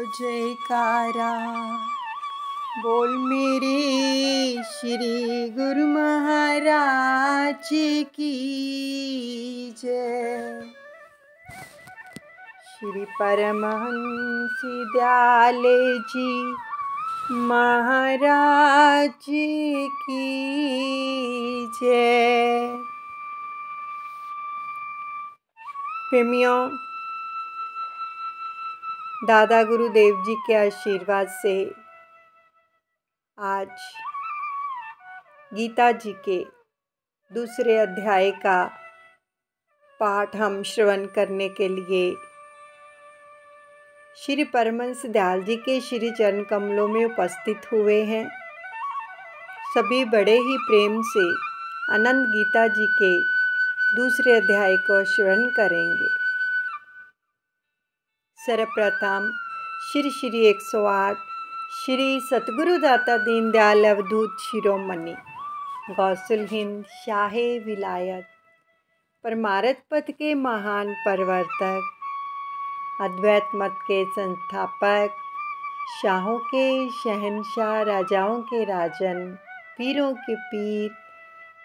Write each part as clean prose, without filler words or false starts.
जयकारा। बोल मेरे श्री गुरु महाराज की जय। श्री परमहंस दयाले जी महाराज की जय। प्रेमियों, दादा गुरुदेव जी के आशीर्वाद से आज गीता जी के दूसरे अध्याय का पाठ हम श्रवण करने के लिए श्री परमहंस दयाल जी के श्री चरण कमलों में उपस्थित हुए हैं। सभी बड़े ही प्रेम से अनंत गीता जी के दूसरे अध्याय को श्रवण करेंगे। सर्वप्रथम श्री श्री 108 श्री सतगुरु दाता दीनदयाल अवधूत शिरोमणि गौसल हिंद शाहे विलायत परमार्थ पथ के महान प्रवर्तक, अद्वैत मत के संस्थापक, शाहों के शहंशाह, राजाओं के राजन, पीरों के पीर,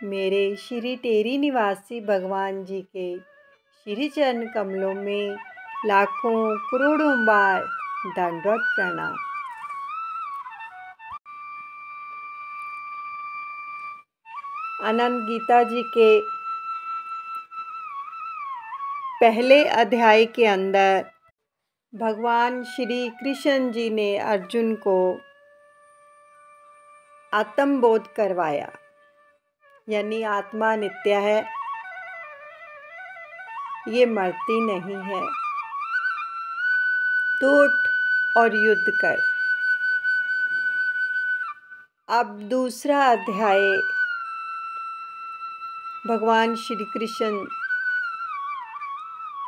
मेरे श्री टेरी निवासी भगवान जी के श्री चरण कमलों में लाखों करोड़ों बार दंडवत प्रणाम। अनंत गीता जी के पहले अध्याय के अंदर भगवान श्री कृष्ण जी ने अर्जुन को आत्मबोध करवाया, यानी आत्मा नित्य है, ये मरती नहीं है, तो उठ और युद्ध कर। अब दूसरा अध्याय भगवान श्री कृष्ण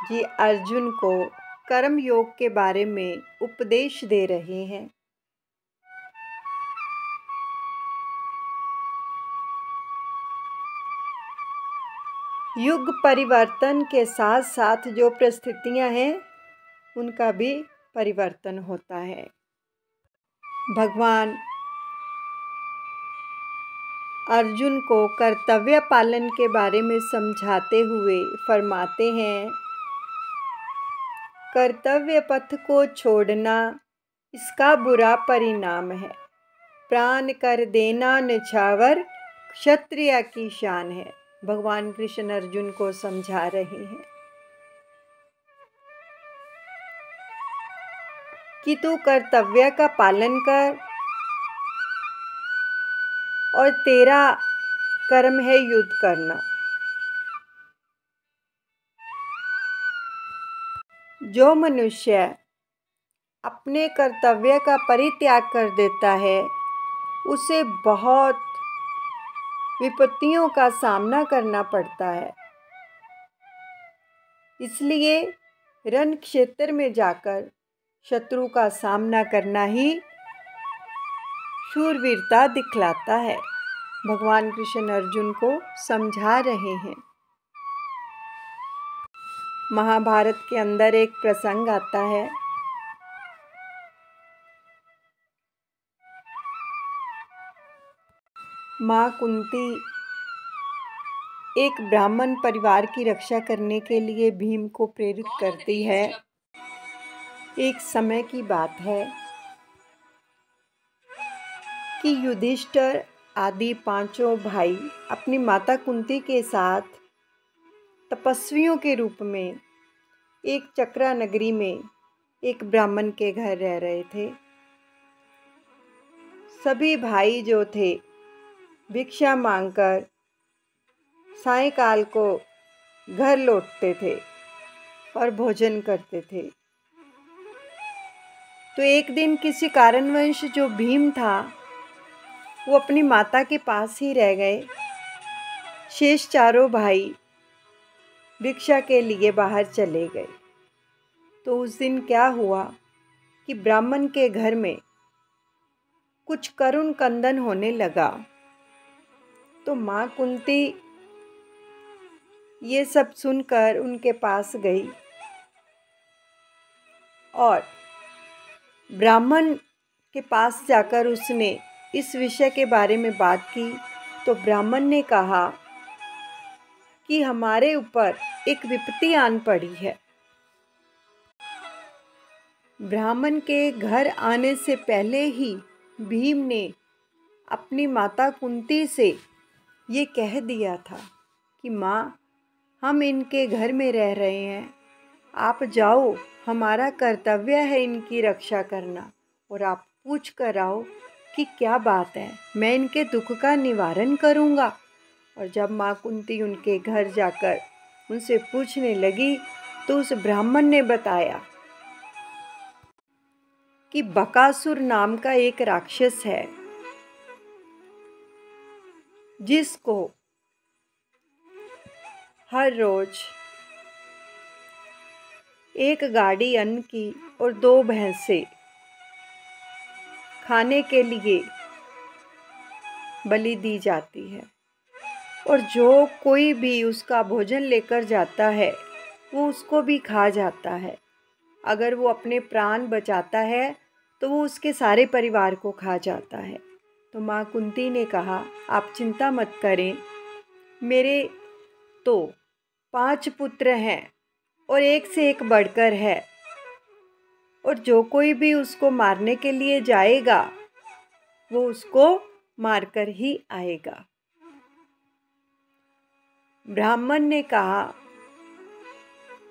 जी अर्जुन को कर्म योग के बारे में उपदेश दे रहे हैं। युग परिवर्तन के साथ साथ जो परिस्थितियां हैं उनका भी परिवर्तन होता है। भगवान अर्जुन को कर्तव्य पालन के बारे में समझाते हुए फरमाते हैं, कर्तव्य पथ को छोड़ना इसका बुरा परिणाम है। प्राण कर देना निछावर क्षत्रिय की शान है। भगवान कृष्ण अर्जुन को समझा रहे हैं कि तू कर्तव्य का पालन कर और तेरा कर्म है युद्ध करना। जो मनुष्य अपने कर्तव्य का परित्याग कर देता है उसे बहुत विपत्तियों का सामना करना पड़ता है। इसलिए रण क्षेत्र में जाकर शत्रु का सामना करना ही शूरवीरता दिखलाता है। भगवान कृष्ण अर्जुन को समझा रहे हैं। महाभारत के अंदर एक प्रसंग आता है, माँ कुंती एक ब्राह्मण परिवार की रक्षा करने के लिए भीम को प्रेरित करती है। एक समय की बात है कि युधिष्ठिर आदि पांचों भाई अपनी माता कुंती के साथ तपस्वियों के रूप में एक चक्रा नगरी में एक ब्राह्मण के घर रह रहे थे। सभी भाई जो थे भिक्षा मांगकर सायंकाल को घर लौटते थे और भोजन करते थे। तो एक दिन किसी कारणवश जो भीम था वो अपनी माता के पास ही रह गए। शेष चारों भाई भिक्षा के लिए बाहर चले गए। तो उस दिन क्या हुआ कि ब्राह्मण के घर में कुछ करुण क्रंदन होने लगा। तो माँ कुंती ये सब सुनकर उनके पास गई और ब्राह्मण के पास जाकर उसने इस विषय के बारे में बात की तो ब्राह्मण ने कहा कि हमारे ऊपर एक विपत्ति आन पड़ी है। ब्राह्मण के घर आने से पहले ही भीम ने अपनी माता कुंती से ये कह दिया था कि माँ, हम इनके घर में रह रहे हैं, आप जाओ, हमारा कर्तव्य है इनकी रक्षा करना, और आप पूछ कर आओ कि क्या बात है, मैं इनके दुख का निवारण करूँगा। और जब माँ कुंती उनके घर जाकर उनसे पूछने लगी तो उस ब्राह्मण ने बताया कि बकासुर नाम का एक राक्षस है जिसको हर रोज एक गाड़ी अन्न की और 2 भैंसे खाने के लिए बलि दी जाती है, और जो कोई भी उसका भोजन लेकर जाता है वो उसको भी खा जाता है। अगर वो अपने प्राण बचाता है तो वो उसके सारे परिवार को खा जाता है। तो माँ कुंती ने कहा, आप चिंता मत करें, मेरे तो 5 पुत्र हैं और एक से एक बढ़कर है, और जो कोई भी उसको मारने के लिए जाएगा वो उसको मारकर ही आएगा। ब्राह्मण ने कहा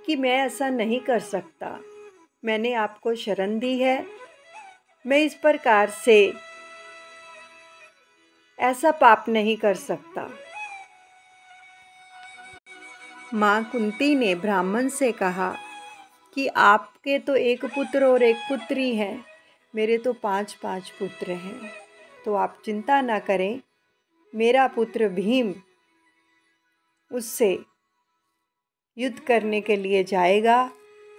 कि मैं ऐसा नहीं कर सकता, मैंने आपको शरण दी है, मैं इस प्रकार से ऐसा पाप नहीं कर सकता। माँ कुंती ने ब्राह्मण से कहा कि आपके तो एक पुत्र और एक पुत्री है, मेरे तो 5-5 पुत्र हैं, तो आप चिंता ना करें, मेरा पुत्र भीम उससे युद्ध करने के लिए जाएगा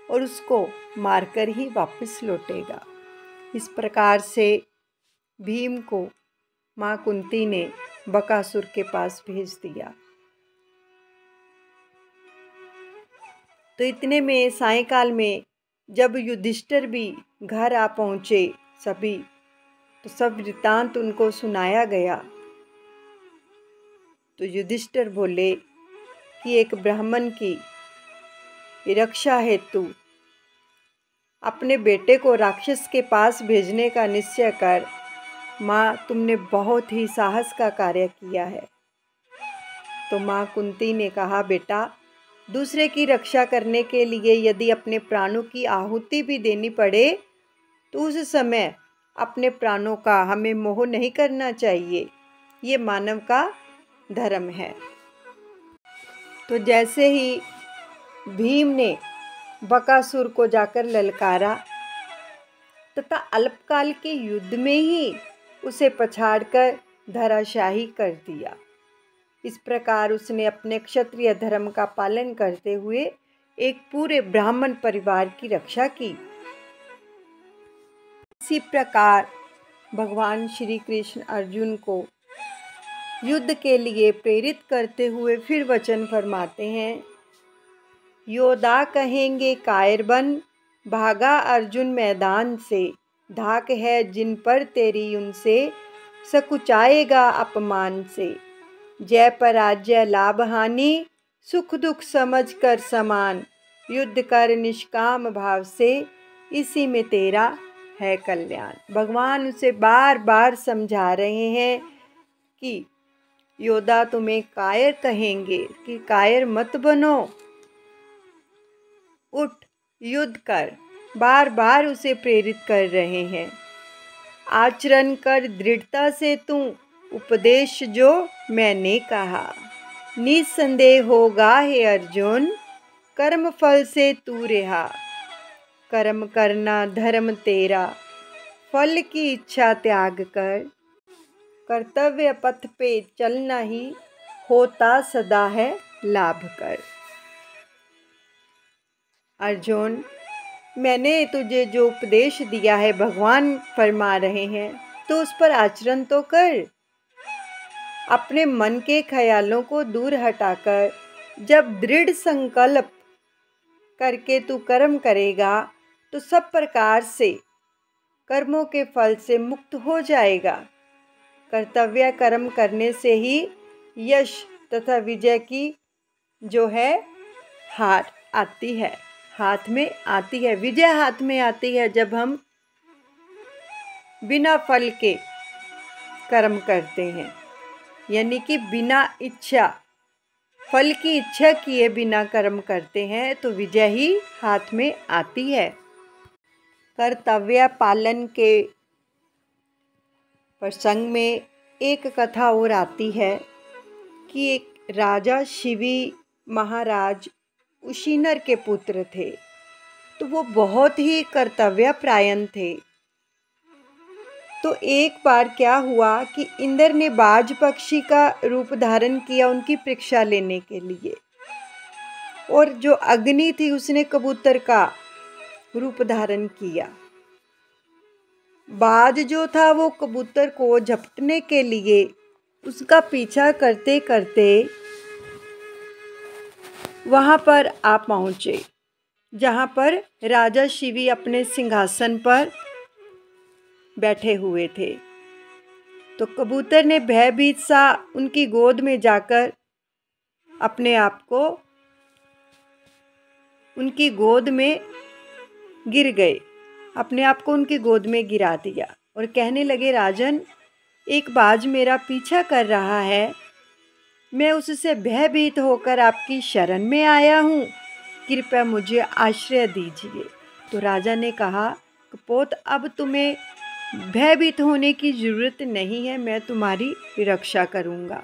और उसको मारकर ही वापस लौटेगा। इस प्रकार से भीम को माँ कुंती ने बकासुर के पास भेज दिया। तो इतने में सायंकाल में जब युधिष्ठिर भी घर आ पहुँचे सभी, तो सब वृत्तांत उनको सुनाया गया। तो युधिष्ठिर बोले कि एक ब्राह्मण की रक्षा हेतु अपने बेटे को राक्षस के पास भेजने का निश्चय कर। माँ, तुमने बहुत ही साहस का कार्य किया है। तो माँ कुंती ने कहा, बेटा, दूसरे की रक्षा करने के लिए यदि अपने प्राणों की आहुति भी देनी पड़े तो उस समय अपने प्राणों का हमें मोह नहीं करना चाहिए, ये मानव का धर्म है। तो जैसे ही भीम ने बकासुर को जाकर ललकारा तथा अल्पकाल के युद्ध में ही उसे पछाड़कर धराशाही कर दिया। इस प्रकार उसने अपने क्षत्रिय धर्म का पालन करते हुए एक पूरे ब्राह्मण परिवार की रक्षा की। इसी प्रकार भगवान श्री कृष्ण अर्जुन को युद्ध के लिए प्रेरित करते हुए फिर वचन फरमाते हैं, योद्धा कहेंगे कायर बन, भागा अर्जुन मैदान से, धाक है जिन पर तेरी उनसे, सकुचाएगा अपमान से, जय पराजय लाभ हानि, सुख दुख समझ कर समान, युद्ध कर निष्काम भाव से, इसी में तेरा है कल्याण। भगवान उसे बार बार समझा रहे हैं कि योद्धा तुम्हें कायर कहेंगे कि कायर मत बनो, उठ युद्ध कर, बार बार उसे प्रेरित कर रहे हैं। आचरण कर दृढ़ता से तू, उपदेश जो मैंने कहा, निसंदेह होगा हे अर्जुन, कर्म फल से तू रहा, कर्म करना धर्म तेरा, फल की इच्छा त्याग कर, कर्तव्य पथ पे चलना ही होता सदा है लाभ कर। अर्जुन, मैंने तुझे जो उपदेश दिया है, भगवान फरमा रहे हैं, तो उस पर आचरण तो कर। अपने मन के ख्यालों को दूर हटाकर जब दृढ़ संकल्प करके तू कर्म करेगा तो सब प्रकार से कर्मों के फल से मुक्त हो जाएगा। कर्तव्य कर्म करने से ही यश तथा विजय की जो है हार आती है, हाथ में आती है। विजय हाथ में आती है जब हम बिना फल के कर्म करते हैं, यानी कि बिना इच्छा, फल की इच्छा किए बिना कर्म करते हैं तो विजय ही हाथ में आती है। कर्तव्य पालन के प्रसंग में एक कथा और आती है कि एक राजा शिवी महाराज उशीनर के पुत्र थे। तो वो बहुत ही कर्तव्यपरायण थे। तो एक बार क्या हुआ कि इंद्र ने बाज पक्षी का रूप धारण किया उनकी परीक्षा लेने के लिए, और जो अग्नि थी उसने कबूतर का रूप धारण किया। बाज जो था वो कबूतर को झपटने के लिए उसका पीछा करते करते वहाँ पर आ पहुँचे जहाँ पर राजा शिवी अपने सिंहासन पर बैठे हुए थे। तो कबूतर ने भयभीत सा उनकी गोद में जाकर अपने आप को उनकी गोद में गिर गए, अपने आप को उनकी गोद में गिरा दिया और कहने लगे, राजन, एक बाज मेरा पीछा कर रहा है, मैं उससे भयभीत होकर आपकी शरण में आया हूँ, कृपया मुझे आश्रय दीजिए। तो राजा ने कहा, कपोत, अब तुम्हें भयभीत होने की जरूरत नहीं है, मैं तुम्हारी रक्षा करूँगा।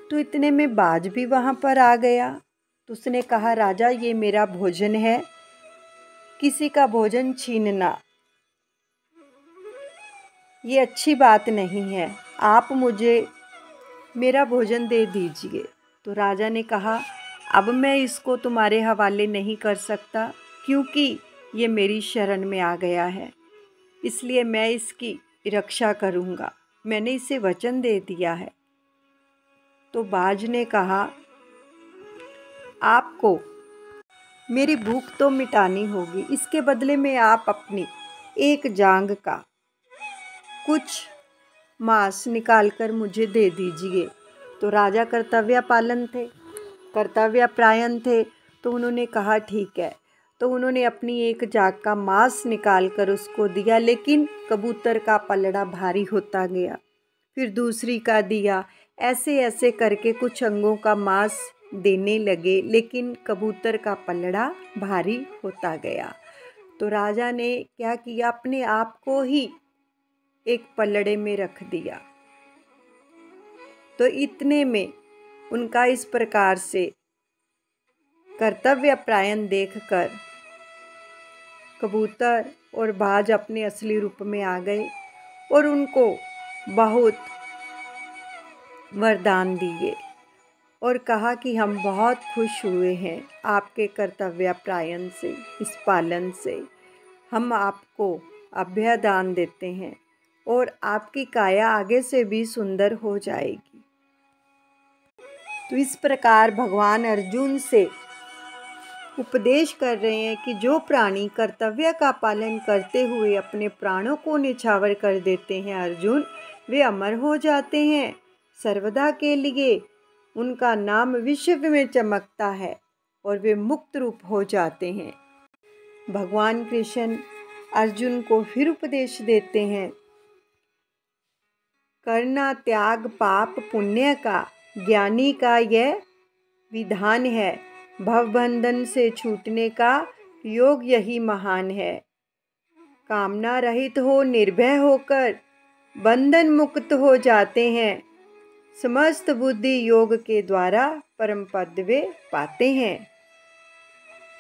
तो इतने में बाज भी वहाँ पर आ गया। तो उसने कहा, राजा, ये मेरा भोजन है, किसी का भोजन छीनना ये अच्छी बात नहीं है, आप मुझे मेरा भोजन दे दीजिए। तो राजा ने कहा, अब मैं इसको तुम्हारे हवाले नहीं कर सकता, क्योंकि ये मेरी शरण में आ गया है, इसलिए मैं इसकी रक्षा करूँगा, मैंने इसे वचन दे दिया है। तो बाज ने कहा, आपको मेरी भूख तो मिटानी होगी, इसके बदले में आप अपनी एक जांग का कुछ मांस निकाल कर मुझे दे दीजिए। तो राजा कर्तव्यपालन थे, कर्तव्यपरायण थे, तो उन्होंने कहा, ठीक है। तो उन्होंने अपनी एक जाग का मांस निकाल कर उसको दिया, लेकिन कबूतर का पलड़ा भारी होता गया। फिर दूसरी का दिया, ऐसे ऐसे करके कुछ अंगों का मांस देने लगे, लेकिन कबूतर का पलड़ा भारी होता गया। तो राजा ने क्या किया, अपने आप को ही एक पलड़े में रख दिया। तो इतने में उनका इस प्रकार से कर्तव्यपरायण देखकर कबूतर और बाज अपने असली रूप में आ गए और उनको बहुत वरदान दिए और कहा कि हम बहुत खुश हुए हैं आपके कर्तव्यपरायण से, इस पालन से। हम आपको अभयदान देते हैं और आपकी काया आगे से भी सुंदर हो जाएगी। तो इस प्रकार भगवान अर्जुन से उपदेश कर रहे हैं कि जो प्राणी कर्तव्य का पालन करते हुए अपने प्राणों को निछावर कर देते हैं अर्जुन, वे अमर हो जाते हैं, सर्वदा के लिए उनका नाम विश्व में चमकता है और वे मुक्त रूप हो जाते हैं। भगवान कृष्ण अर्जुन को फिर उपदेश देते हैं, करना त्याग पाप पुण्य का, ज्ञानी का यह विधान है, भवबंधन से छूटने का योग यही महान है। कामना रहित हो निर्भय होकर बंधन मुक्त हो जाते हैं, समस्त बुद्धि योग के द्वारा परम पद वे पाते हैं।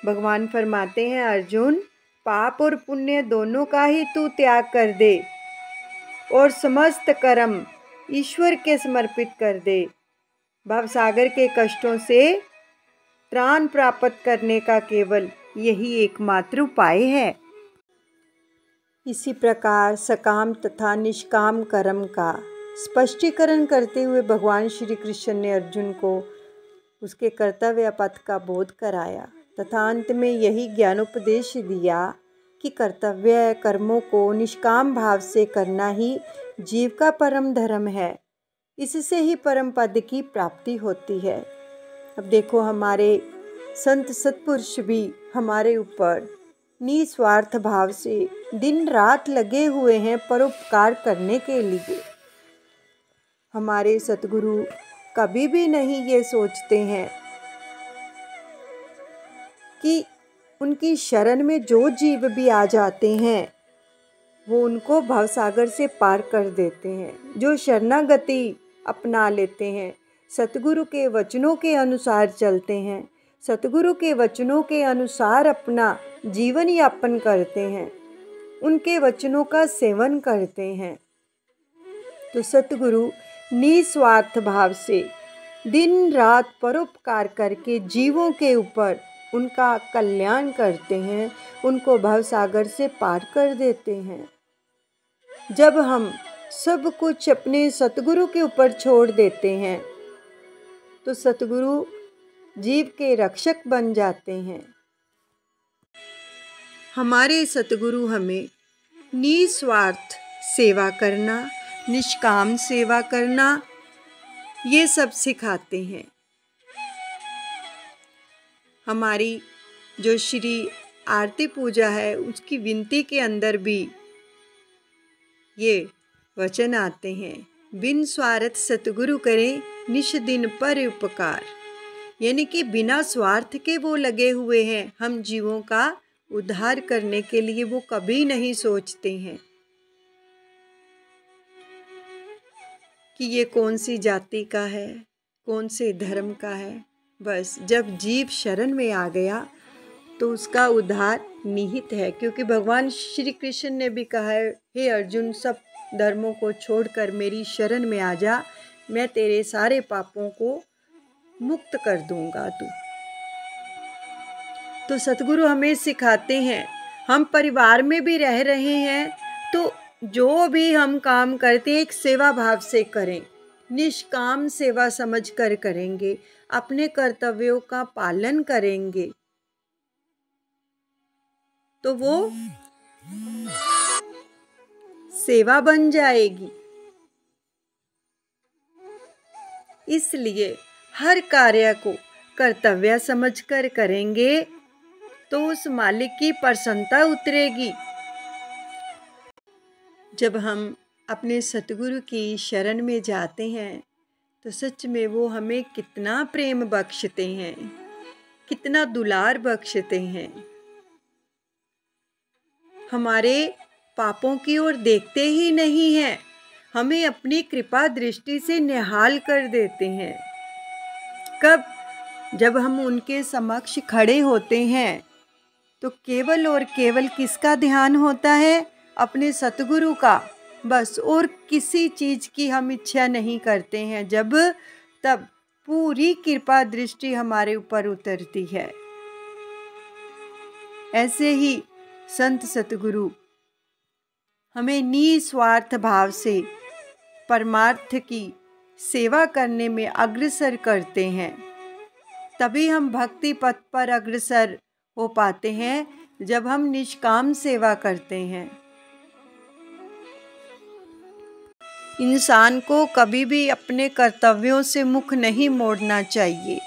भगवान फरमाते हैं, अर्जुन, पाप और पुण्य दोनों का ही तू त्याग कर दे और समस्त कर्म ईश्वर के समर्पित कर दे। भवसागर के कष्टों से त्राण प्राप्त करने का केवल यही एकमात्र उपाय है। इसी प्रकार सकाम तथा निष्काम कर्म का स्पष्टीकरण करते हुए भगवान श्री कृष्ण ने अर्जुन को उसके कर्तव्य पथ का बोध कराया तथा अंत में यही ज्ञानोपदेश दिया कि कर्तव्य कर्मों को निष्काम भाव से करना ही जीव का परम धर्म है। इससे ही परम पद की प्राप्ति होती है। अब देखो, हमारे संत सत्पुरुष भी हमारे ऊपर निस्वार्थ भाव से दिन रात लगे हुए हैं परोपकार करने के लिए। हमारे सतगुरु कभी भी नहीं ये सोचते हैं कि उनकी शरण में जो जीव भी आ जाते हैं वो उनको भवसागर से पार कर देते हैं। जो शरणागति अपना लेते हैं, सतगुरु के वचनों के अनुसार चलते हैं, सतगुरु के वचनों के अनुसार अपना जीवन यापन करते हैं, उनके वचनों का सेवन करते हैं, तो सतगुरु निस्वार्थ भाव से दिन रात परोपकार करके जीवों के ऊपर उनका कल्याण करते हैं, उनको भवसागर से पार कर देते हैं। जब हम सब कुछ अपने सतगुरु के ऊपर छोड़ देते हैं तो सतगुरु जीव के रक्षक बन जाते हैं। हमारे सतगुरु हमें निस्वार्थ सेवा करना, निष्काम सेवा करना, ये सब सिखाते हैं। हमारी जो श्री आरती पूजा है उसकी विनती के अंदर भी ये वचन आते हैं, बिन स्वार्थ सतगुरु करे निश दिन पर उपकार। यानी कि बिना स्वार्थ के वो लगे हुए हैं, हम जीवों का उद्धार करने के लिए वो कभी नहीं सोचते हैं कि ये कौन सी जाति का है, कौन से धर्म का है। बस जब जीव शरण में आ गया तो उसका उद्धार निहित है, क्योंकि भगवान श्री कृष्ण ने भी कहा है, हे अर्जुन, सब धर्मों को छोड़कर मेरी शरण में आ जा, मैं तेरे सारे पापों को मुक्त कर दूंगा तू। तो सतगुरु हमें सिखाते हैं, हम परिवार में भी रह रहे हैं तो जो भी हम काम करते हैं एक सेवा भाव से करें, निष्काम सेवा समझकर करेंगे, अपने कर्तव्यों का पालन करेंगे तो वो सेवा बन जाएगी। इसलिए हर कार्य को कर्तव्य समझकर करेंगे तो उस मालिक की प्रसन्नता उतरेगी। जब हम अपने सतगुरु की शरण में जाते हैं तो सच में वो हमें कितना प्रेम बख्शते हैं, कितना दुलार बख्शते हैं। हमारे पापों की ओर देखते ही नहीं हैं, हमें अपनी कृपा दृष्टि से निहाल कर देते हैं। कब? जब हम उनके समक्ष खड़े होते हैं तो केवल और केवल किसका ध्यान होता है? अपने सतगुरु का, बस। और किसी चीज़ की हम इच्छा नहीं करते हैं। जब तब पूरी कृपा दृष्टि हमारे ऊपर उतरती है। ऐसे ही संत सतगुरु हमें निस्वार्थ भाव से परमार्थ की सेवा करने में अग्रसर करते हैं। तभी हम भक्ति पथ पर अग्रसर हो पाते हैं, जब हम निष्काम सेवा करते हैं। इंसान को कभी भी अपने कर्तव्यों से मुख नहीं मोड़ना चाहिए।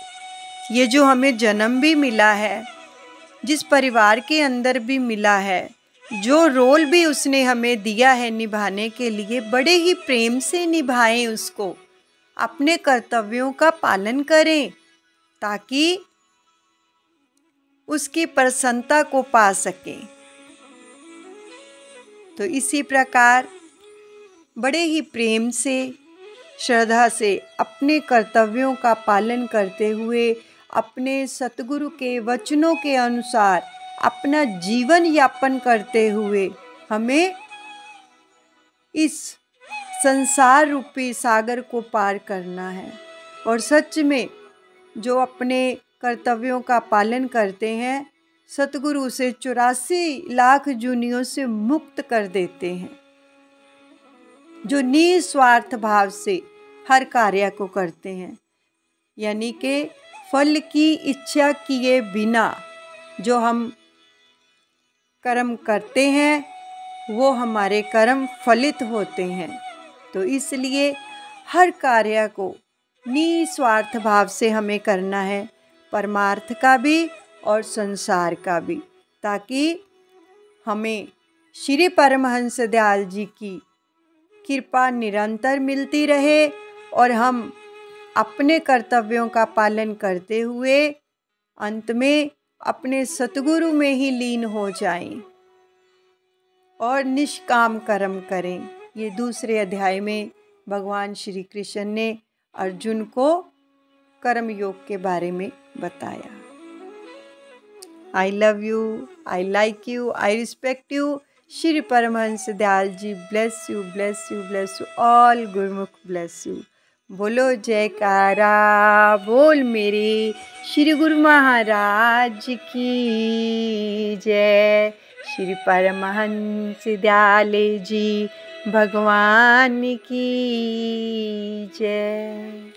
ये जो हमें जन्म भी मिला है, जिस परिवार के अंदर भी मिला है, जो रोल भी उसने हमें दिया है निभाने के लिए, बड़े ही प्रेम से निभाएं उसको, अपने कर्तव्यों का पालन करें ताकि उसकी प्रसन्नता को पा सकें। तो इसी प्रकार बड़े ही प्रेम से, श्रद्धा से अपने कर्तव्यों का पालन करते हुए, अपने सतगुरु के वचनों के अनुसार अपना जीवन यापन करते हुए हमें इस संसार रूपी सागर को पार करना है। और सच में जो अपने कर्तव्यों का पालन करते हैं, सतगुरु उसे 84 लाख जूनियों से मुक्त कर देते हैं। जो निस्वार्थ भाव से हर कार्य को करते हैं, यानी कि फल की इच्छा किए बिना जो हम कर्म करते हैं वो हमारे कर्म फलित होते हैं। तो इसलिए हर कार्य को निस्वार्थ भाव से हमें करना है, परमार्थ का भी और संसार का भी, ताकि हमें श्री परमहंस दयाल जी की कृपा निरंतर मिलती रहे और हम अपने कर्तव्यों का पालन करते हुए अंत में अपने सतगुरु में ही लीन हो जाएं और निष्काम कर्म करें। ये दूसरे अध्याय में भगवान श्री कृष्ण ने अर्जुन को कर्म योग के बारे में बताया। I love you, I like you, I respect you. Shri Paramhans Dayal ji bless you, bless you, bless you all. Gurmukh bless you. बोलो जयकारा बोल मेरे श्री गुरु महाराज की जय। श्री परमहंस दयाल जी भगवान की जय।